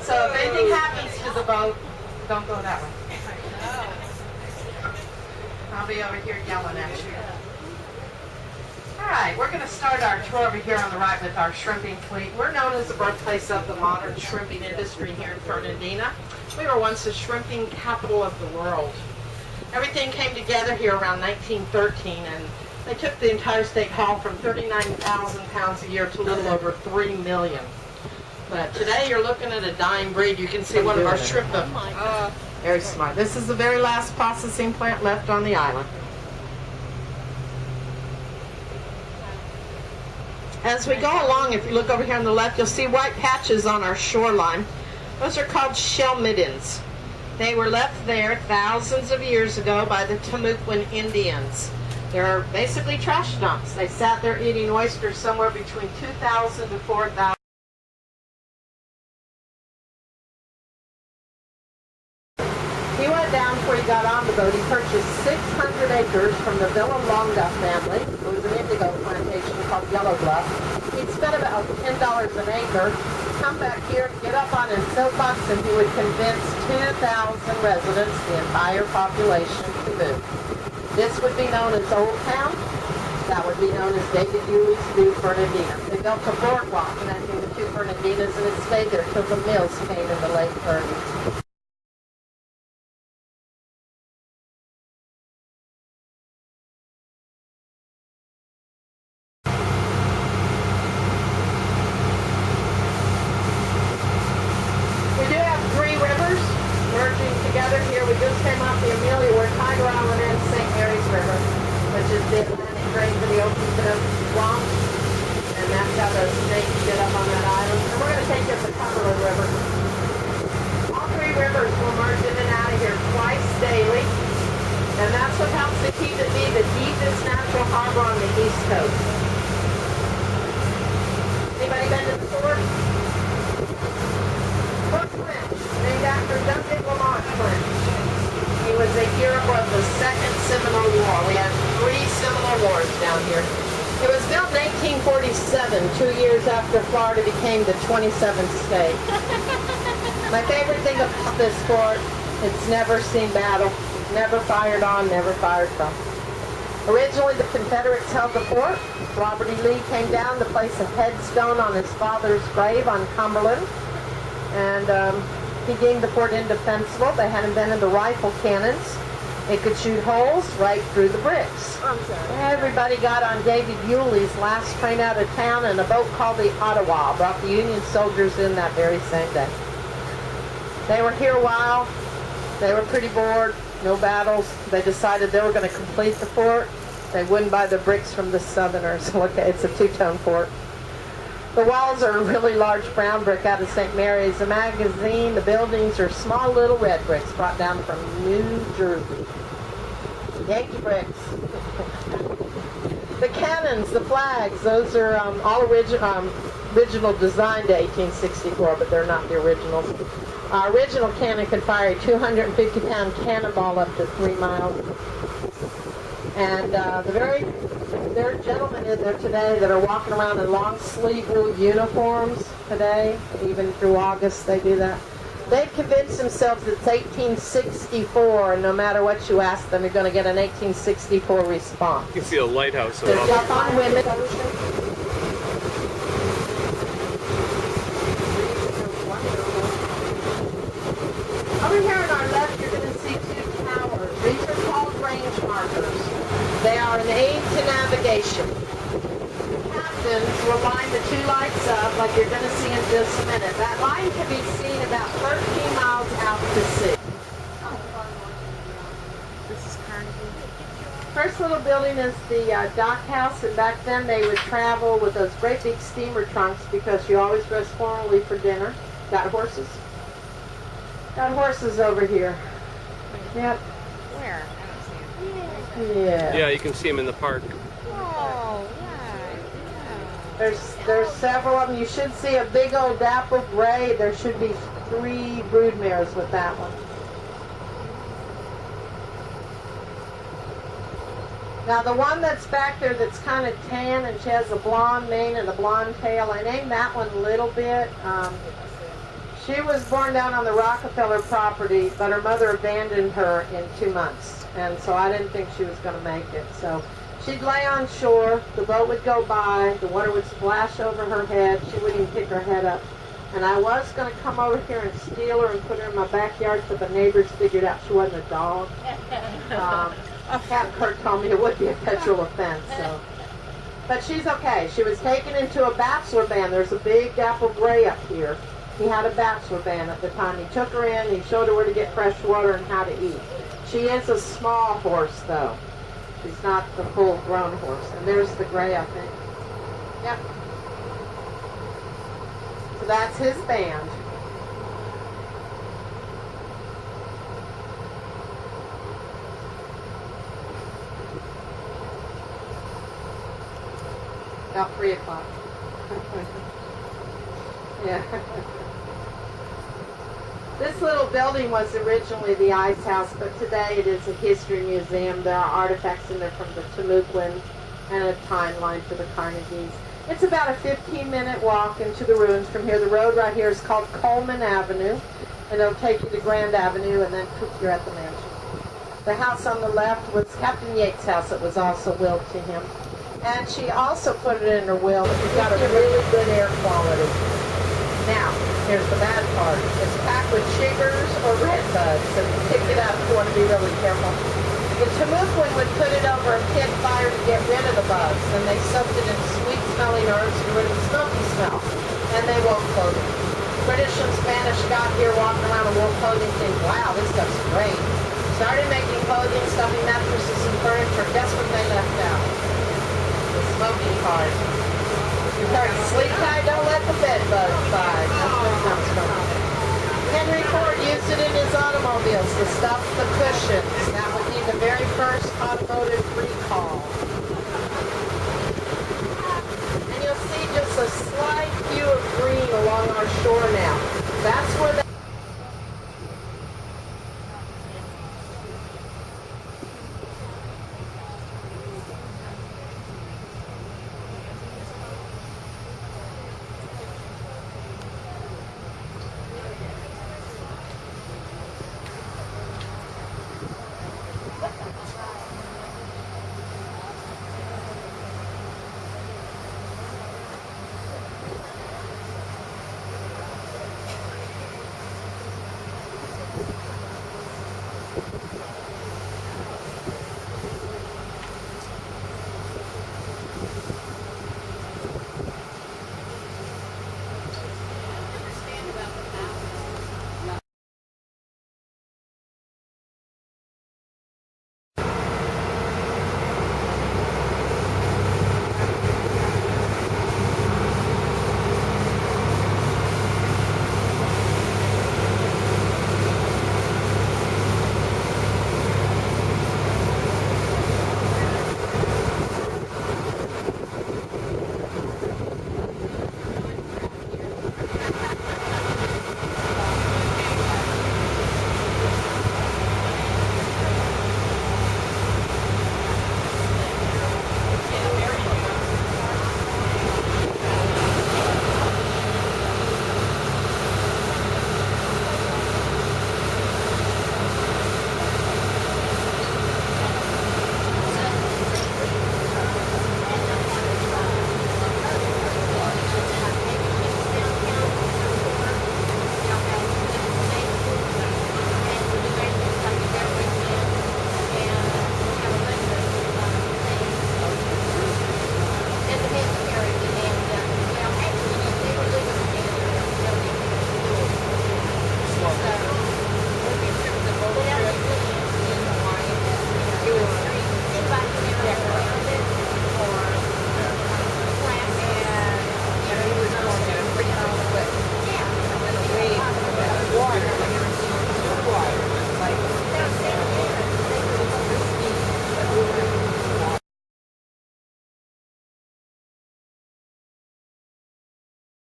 So if anything happens to the boat, don't go that way. I'll be over here yelling at you. All right, we're going to start our tour over here on the right with our shrimping fleet. We're known as the birthplace of the modern shrimping industry here in Fernandina. We were once the shrimping capital of the world. Everything came together here around 1913, and they took the entire state haul from 39,000 pounds a year to a little over 3 million. But today you're looking at a dying breed. You can see one of our shrimp. Very smart. This is the very last processing plant left on the island. As we go along, if you look over here on the left, you'll see white patches on our shoreline. Those are called shell middens. They were left there thousands of years ago by the Timucuan Indians. They're basically trash dumps. They sat there eating oysters somewhere between 2,000 to 4,000. He went down before he got on the boat. He purchased 600 acres from the Villalonga family. It was an indigo plantation called Yellow Bluff. He'd spent about $10 an acre. Come back here, get up on his soapbox, and he would convince 2,000 residents, the entire population, to move. This would be known as Old Town. That would be known as David Yulee's New Fernandina. They built a boardwalk connecting the two Fernandinas, and it stayed there till the mills came in the late 30s. Here we just came off the Amelia. We're tied around the end St. Mary's River, which is the Atlantic drain to the open swamp, and that's how the snakes get up on that island. And we're going to take you to the Cumberland River. All three rivers will merge in and out of here twice daily, and that's what helps to keep it be the deepest natural harbor on the East Coast. Anybody been to the fort? Named after Duncan Lamont Flint. He was a hero of the Second Seminole War. We had 3 Seminole Wars down here. It was built in 1847, 2 years after Florida became the 27th state. My favorite thing about this fort, it's never seen battle, never fired on, never fired from. Originally, the Confederates held the fort. Robert E. Lee came down to place a headstone on his father's grave on Cumberland. And he deemed the fort indefensible. They had invented the rifle cannons. It could shoot holes right through the bricks. Everybody got on David Yulee's last train out of town in a boat called the Ottawa. Brought the Union soldiers in that very same day. They were here a while. They were pretty bored. No battles. They decided they were going to complete the fort. They wouldn't buy the bricks from the Southerners. Look, it's a two-tone fort. The walls are a really large brown brick out of St. Mary's. The magazine, the buildings are small little red bricks brought down from New Jersey. Yankee bricks. The cannons, the flags, those are all original design to 1864, but they're not the originals. Our original cannon could fire a 250-pound cannonball up to 3 miles. And there are gentlemen in there today that are walking around in long sleeve blue uniforms today. Even through August they do that. They've convinced themselves it's 1864, and no matter what you ask them, you're going to get an 1864 response. You can see a lighthouse. They're tough on women. Over here on our left, you're going to see 2 towers. These are called range markers. They are an aid to navigation. Captains will line the 2 lights up like you're going to see in just a minute. That line can be seen about 13 miles out to sea. This is Carnegie. First little building is the dock house, and back then they would travel with those great big steamer trunks because you always dress formally for dinner. Got horses? Got horses over here. Yep. Where? Yeah. Yeah, you can see them in the park. Oh, yeah. There's several of them. You should see a big old dapple gray. There should be 3 brood mares with that one. Now the one that's back there that's kind of tan and she has a blonde mane and a blonde tail, I named that one Little Bit. She was born down on the Rockefeller property, but her mother abandoned her in 2 months. And so I didn't think she was going to make it. So she'd lay on shore, the boat would go by, the water would splash over her head, she wouldn't even pick her head up. And I was going to come over here and steal her and put her in my backyard, but the neighbors figured out she wasn't a dog. Captain Kirk told me it would be a federal offense. So. But she's okay. She was taken into a bachelor band. There's a big dapple gray up here. He had a bachelor band at the time. He took her in, he showed her where to get fresh water and how to eat. She is a small horse, though. She's not the full-grown horse. And there's the gray, I think. Yep. So that's his band. About 3 o'clock. Yeah. This little building was originally the ice house, but today it is a history museum. There are artifacts in there from the Cumberland and a timeline for the Carnegies. It's about a 15-minute walk into the ruins from here. The road right here is called Coleman Avenue, and it'll take you to Grand Avenue, and then you're at the mansion. The house on the left was Captain Yates' house. It was also willed to him. And she also put it in her will that we've got a really good air quality. Now, here's the bad part. It's packed with chiggers or red bugs, and pick it up. You want to be really careful. The Timucuan would put it over a pit fire to get rid of the bugs, and they soaked it in sweet-smelling herbs to get rid of the smoky smell, and they won't clothing. British and Spanish got here walking around in wool clothing thinking, wow, this stuff's great. Started making clothing, stuffing mattresses and furniture. Guess what they left out? The smoky part. You start to sleep tight, don't let the bed bugs bite. That's where it comes from. Henry Ford used it in his automobiles to stuff the cushions.